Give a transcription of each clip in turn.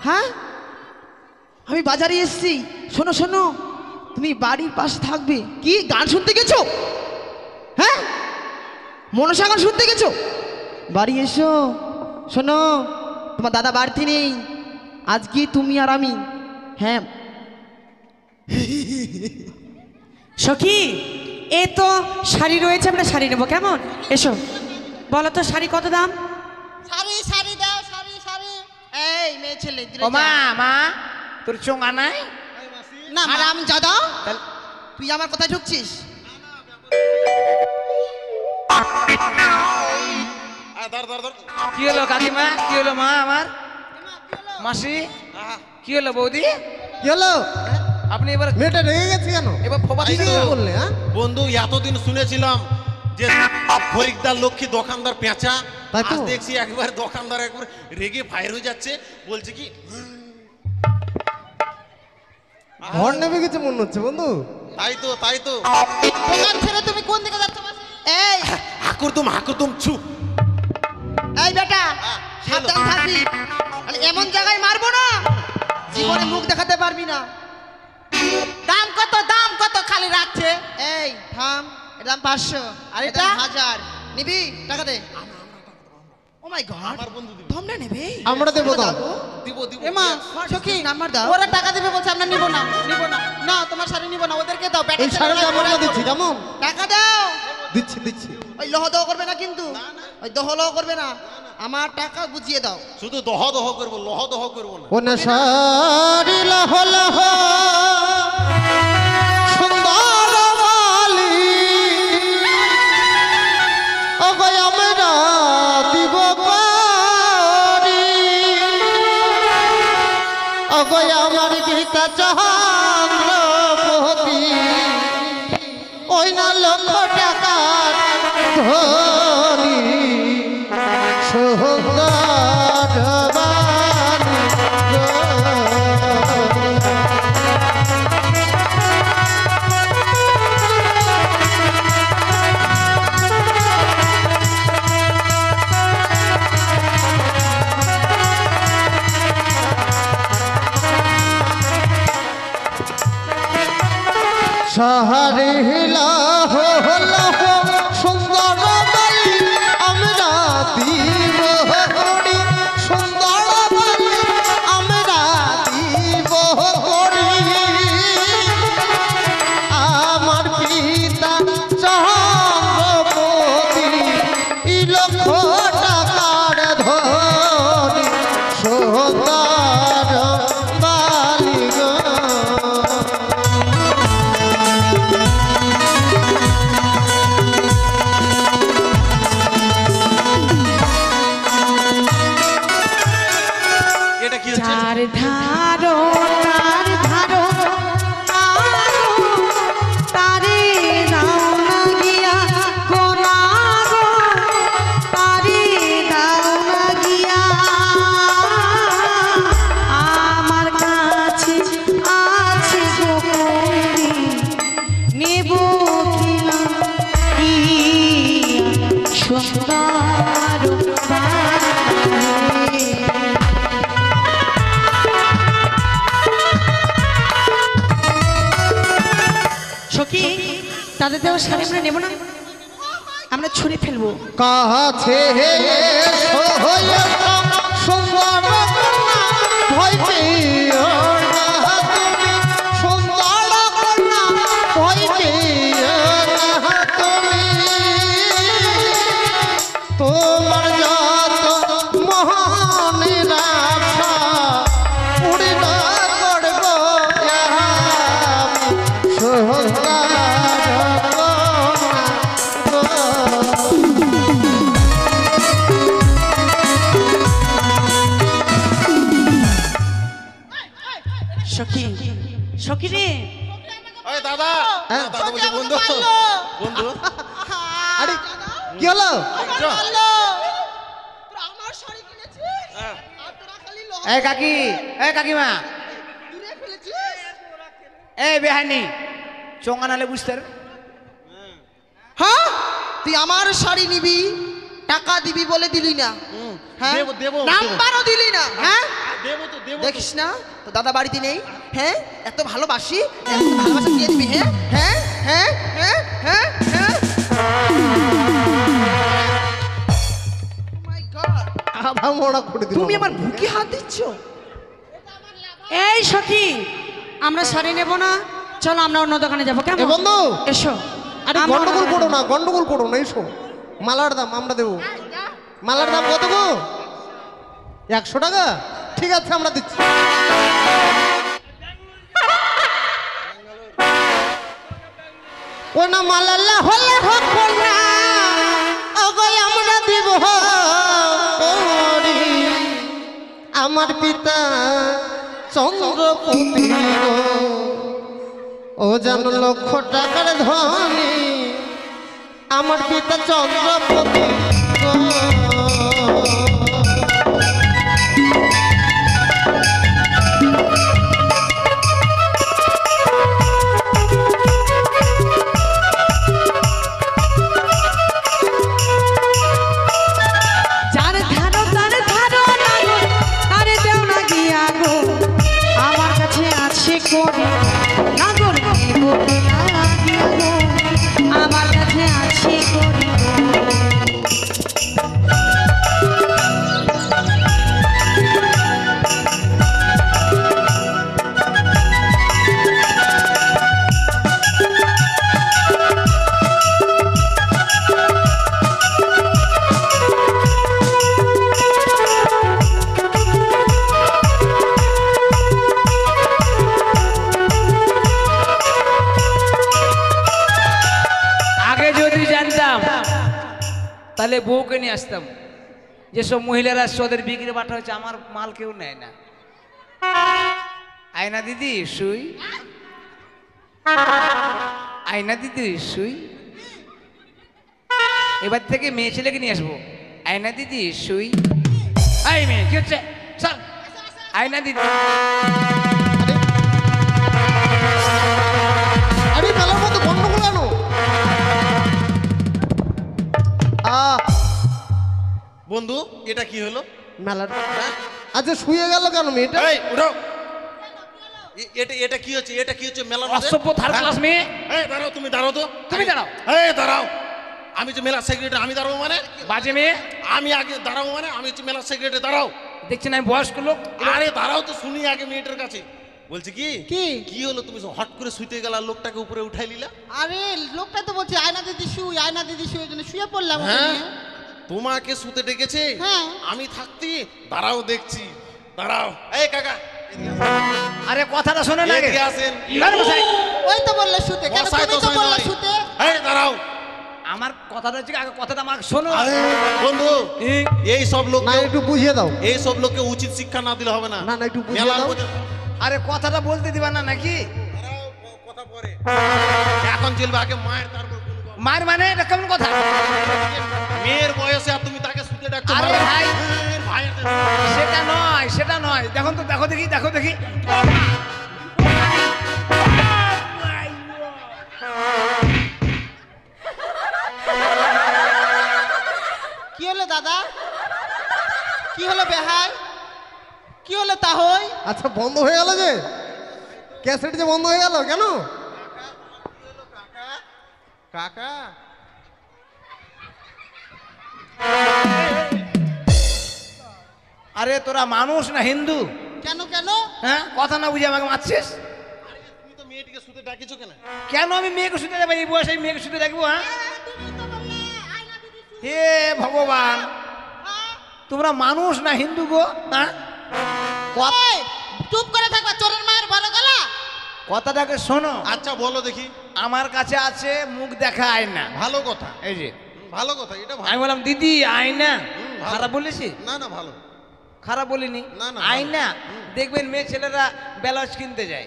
হ্যাঁ আমি বাজারে এসেছি। শোনো শোনো, তুমি বাড়ির পাশে থাকবে। কি গান শুনতে গেছো? হ্যাঁ মনসা গান শুনতে গেছো? বাড়ি এসো। শোনো, তোমার দাদা বাড়িতে নেই, আজকে তুমি আর আমি। হ্যাঁ সখী, এ তো শাড়ি রয়েছে, আমরা শাড়ি নেবো কেমন? এসো বলো তো শাড়ি কত দাম? শাড়ি শাড়ি দাও, শাড়ি শাড়ি। এই মেয়ে ছেলে, ও মা, মা তোর চোঙা নাই? না আরাম জাদা, তুই আমার কোথায় ঢুকছিস? কি হলো কাকিমা? কি হলো মা আমার? মাসি কি হলো? বৌদি কি হলো? আপনি এবার মেয়েটা রেগে গেছে কেন? এবার ফোবা কি দিলেন তো? বললে? হ্যাঁ বন্ধু এতদিন শুনেছিলাম যে খরিদ্দার লক্ষ্মী দোকানদার পেঁচা, তাই তো। আজ দেখছি একবার দোকানদার একবার রেগে ফায়ার হয়ে যাচ্ছে, বলছে কি ঘর নেমে গেছে মনে হচ্ছে বন্ধু। তাই তো তাই তো। দোকান ছেড়ে তুমি কোন দিকে যাচ্ছ? এই হাকুরতুম ছু। এই বেটা, সাবধান থাকবি, আরে এমন জায়গায় মারবো না জীবনে মুখ দেখাতে পারবি না। দাম কত? দাম কত খালি রাখছে? এই থাম, এর দাম 500 আর এটা 1000 নিবি? টাকা দে। ও মাই গড, আমার বন্ধু দিবে। তোমরা নেবে? আমরা দেবো তো। দিব দিব। এমা সখী নাম্বার দাও। ওরা টাকা দেবে বলছে, আমরা নিব না, নিব না। না তোমার শাড়ি নিব না, ওদেরকে দাও। এই শাড়িটা আমরা দিচ্ছি কেমন? টাকা দাও। দিচ্ছি দিচ্ছি। ওই লহ দহ করবে না কিন্তু, ওই দহ লহ করবে না, আমার টাকা বুঝিয়ে দাও। শুধু দহ দহ করবো, লহ দহ করবো না। ও না শাড়ি লহ লহ সুন্দর বালি, ওগো আমরা দিব পারি, ওগো আমার গীতা চন্দ্রপতি, ওই না লক্ষ টাকার ধনী সুন্দর বালি গো। শহরে লাহ লাহ সুন্দর বালি আমরা দিব করি, সুন্দর বালি আমরা দিব করি, আমার পিতা চন্দ্রপতি লক্ষ টাকার ধনী সুন্দর বালি গো। এটা কি হচ্ছে? চার ধারো তার ধারো তারো, তারে নাও না গিয়া কোনা গো, তারে নাও না গিয়া আমার কাছে আছে গো করি, নেব কিনা সুন্দর বালি। সখী, তাদের দেওয়া শাড়ি আমরা নেবো না, আমরা ছুঁড়ে ফেলবো। কাছে এসো হয়ে সুন্দর কন্যা, ভয় পেও না তুমি, সুন্দর কন্যা ভয় পেও না তুমি, তোমার যত মহানের আশা পূর্ণ করব আমি, সুন্দর সখী, সখী রে, ওই দাদা, হ্যাঁ? দাদা বলছে বন্ধু, বন্ধু আরে কি হলো? চল। আমার শাড়ি কিনেছিস হ্যাঁ। আর তোরা খালি লহ এই কাকি, এই কাকিমা, দূরে ফেলেছিস। এই বেহানি চোঙা নালে বুঝতে পারবে? হ্যাঁ তুই আমার শাড়ি নিবি, টাকা দিবি বলে দিলি না, হ্যাঁ দেবো, দেবো, নাম্বারও দিলি না, হ্যাঁ দেবো তো দেবো তো। দেখিস না তো দাদা বাড়িতে নেই। হ্যাঁ এত ভালোবাসি, এত ভালোবাসা দিয়ে দিবি। হ্যাঁ হ্যাঁ হ্যাঁ হ্যাঁ হ্যাঁ হ্যাঁ। আধা মোড়া করে দিল। তুমি আমার বুকে হাত দিচ্ছ? এই সখী, আমরা শাড়ি নেব না, চলো আমরা অন্য দোকানে যাবো এ কেমন? বন্ধু, এসো। আরে আমরা অন্য গন্ডগোল দোকানে করো না, গন্ডগোল করো না, এসো। মালার দাম আমরা দেবো। মালার দাম কত গো? 100 টাকা? ঠিক আছে আমরা দিচ্ছি। ও না মালাল্লা হলে হোক না, ওগো আমরা দিব হরি। আমার পিতা চন্দ্রপতি গো, ও যেন 1,00,000 টাকার ধনী। আমার পিতা চন্দ্রপতি গো। যার ধারো তার ধারো নাগো, তারে দেও না গিয়া গো, আমার কাছে আছে করি নাগর দেব না গিয়া গো, আমার কাছে আছে করি। আগে যদি জানতাম তাহলে বউকে নিয়ে আসতাম। যেসব মহিলারা ওদের বিক্রি বাটা হচ্ছে, আমার মাল কেউ নেয় না। আয়না দিদি শুই, আয়না দিদি শুই। এবার থেকে মেয়ে ছেলেকে নিয়ে আসবো। আয়না দিদি শুই। এই মেয়ে কি হচ্ছে? চল আয়না দিদি। আরে মেলার মতো গন্ডগোল কেন? বন্ধু এটা কি হলো? মেলার আচ্ছা শুয়ে গেল কেন মেয়েটা? এই উঠো। এটা এটা কি হচ্ছে? এটা কি হচ্ছে মেলার মধ্যে? অসভ্য থার্ড ক্লাস মেয়ে। এই দাঁড়াও, তুমি দাঁড়াও তো। তুমি দাঁড়াও। এই দাঁড়াও। আমি যে মেলার সেক্রেটারি, আমি দাঁড়াবো মানে? বাজে মেয়ে। আমি আগে দাঁড়াবো মানে? আমি হচ্ছে মেলার সেক্রেটারি, দাঁড়াও। দেখছেন আমি বয়স্ক লোক। আরে দাঁড়াও তো, শুনি আগে মেয়েটার কাছে। বলছি কি কি? কি হলো? তুমি হট করে শুইতে গেলা, লোকটাকে উপরে উঠাই নিলা। আরে লোকটা তো বলছে আয়না দিদি শুই, আয়না দিদি শুই, ওই জন্য শুয়ে পড়লাম ওকে হ্যাঁ নিয়ে। তোমাকে শুতে ডেকেছে। হ্যাঁ। আমি থাকতি দাঁড়াও, দেখছি। দাঁড়াও। এই কাকা আরে কথাটা শোনে না। এদিকে আসেন। ওই তো বললে শুতে, কেন বসায় তুমি তো টসায় বললে নয়। শুতে। এই দাঁড়াও। আমার কথাটা হচ্ছে আগে কথাটা আমার শোনো। আরে বন্ধু, এই সব লোক না একটু বুঝিয়ে দাও। এই সব লোককে উচিত শিক্ষা না দিলে হবে না। না, না, একটু বুঝিয়ে মেলার দাও। মধ্যে- আরে কথাটা বলতে দিবা না নাকি? দাঁড়াও, কথা পরে। এখন চলবে আগে মায়ের, তারপর কোনো কথা। মার মানে এটা কেমন কথা? মেয়ের বয়সে আর তুমি তাকে শুতে ডাকছো? আরে মায়ের- ভাই। ভাইয়ের সেটা নয়, সেটা নয়। দেখুন তো, দেখো দেখি, দেখো দেখি। কি হলো দাদা? কি হলো বেহাই? কি হলো তাহই? আচ্ছা বন্ধ হয়ে গেল যে, ক্যাসেট যে বন্ধ হয়ে গেল কেন? কাকা আরে তোরা মানুষ না হিন্দু? কেন কেন? হ্যাঁ, কথা না বুঝে আমাকে মারছিস তুমি তো মেয়েটিকে শুতে ডাকিছো কেন? কেন? আমি মেয়েকে শুতে দেবো? এই বয়সে আমি মেয়েকে শুতে দেখবো? হ্যাঁ, হে ভগবান, তোমরা মানুষ না হিন্দু গো? হ্যাঁ, এই, চুপ করে থাকবা, চোরের মায়ের বড় গলা। কথাটাকে শোনো। আচ্ছা বলো দেখি। আমার কাছে আছে মুখ দেখা আয়না। ভালো কথা, এই যে ভালো কথা, এটা ভালো। আমি বললাম দিদি আয়না। ভালো। খারাপ বলেছি? না না ভালো। খারাপ বলিনি। না, না, আয়না দেখবেন মেয়ে ছেলেরা ব্লাউজ কিনতে যায়,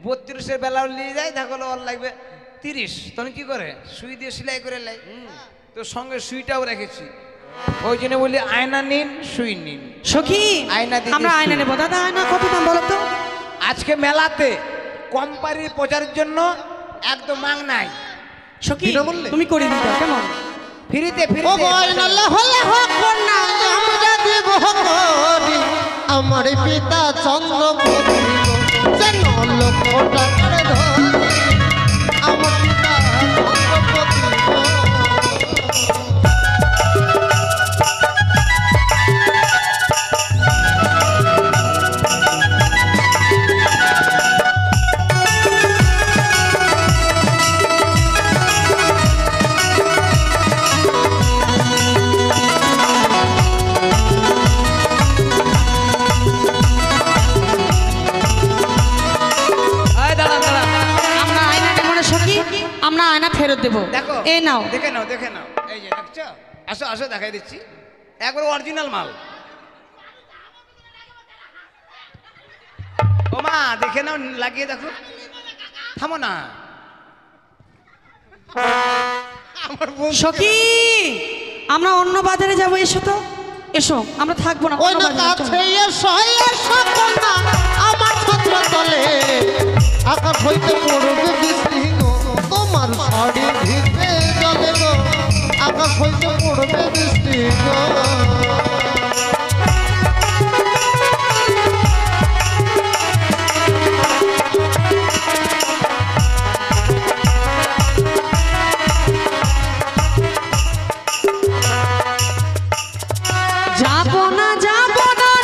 32-এর ব্লাউজ নিয়ে যায়, দেখো ওর লাগবে 30। তখন কি করে? সুই দিয়ে সেলাই করে লাই। তো সঙ্গে সুইটাও রেখেছি। ওই জন্য বলি আয়না নিন, সুই নিন। সখী, আয়না দিদি আমরা আয়না শুই। নেবো। দাদা আয়না কত দাম বলো তো? আজকে মেলাতে কোম্পানির প্রচারের জন্য একদম মাং নাই। সখী বিনামূল্যে? তুমি করে দিতে কেমন? ফ্রিতে ও গয়নাল্লা হলে হোক না, আমরা দিব হরি। আমার আমার পিতা চন্দ্রপতি গো, যেন লক্ষ টাকার ধনী আমার পিতা চন্দ্রপতি গো। এই দাঁড়ান দাঁড়ান, আমরা আয়না নেব না সখী, আমরা আয়না ফেরত দেবো। দেখো এই নাও। দেখে নাও দেখে নাও, এই যে দেখছো, আসো আসো দেখাই দিচ্ছি, একবার অরিজিনাল মাল। ও মা দেখে নাও, লাগিয়ে দেখো, থামো না। সখী আমরা অন্য বাজারে যাবো, এসো তো, এসো, আমরা থাকবো না, ওই অন্য না বাজারে চলো। কাছে এসো এসো কন্যা আমার ছত্র তলে, আকাশ হইতে পড়বে বৃষ্টি গো, তোমার শাড়ি ভিজবে জলে গো, আকাশ হইতে পড়বে বৃষ্টি গো। যাবো না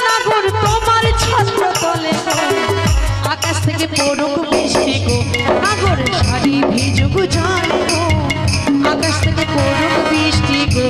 নাগর তোমার ছত্র তলে গো, আকাশ থেকে পড়ুক বৃষ্টি গো, নাগর শাড়ি ভিজুক জলে গো, আকাশ থেকে পড়ুক বৃষ্টি গো।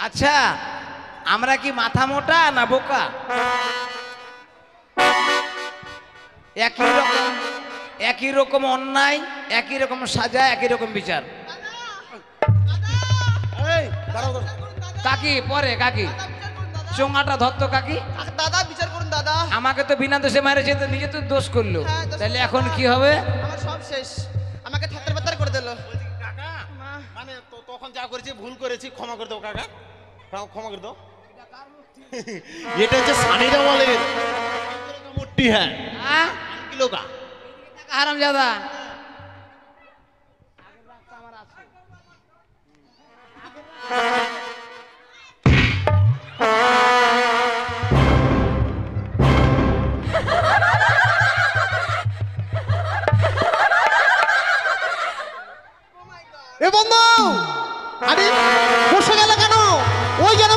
আচ্ছা আমরা কি মাথা মোটা না বোকা? একই রকম অন্যায়, একই রকম সাজা, একই রকম বিচার। এই দাঁড়াও দাঁড়াও। কাকি পরে কাকি চোঙাটা ধরতো কাকি, দাদা বিচার করুন দাদা, আমাকে তো বিনা দোষে মারেছে, তো নিজে তো দোষ করলো, হ্যাঁ, দোষ তাহলে এখন কি হবে? আমার সব শেষ, আমাকে থাত্তার পাত্তার করে দিল। কাকা মানে তখন যা করেছি ভুল করেছি, ক্ষমা করে দাও কাকা, ক্ষমা করে দাও। এটা হচ্ছে সানিরা বলে মুট্টি, হ্যাঁ হ্যাঁ? কিলো কা হারামজাদা। এ বন্ধু, আরে বসে গেল কেন? ওই যেন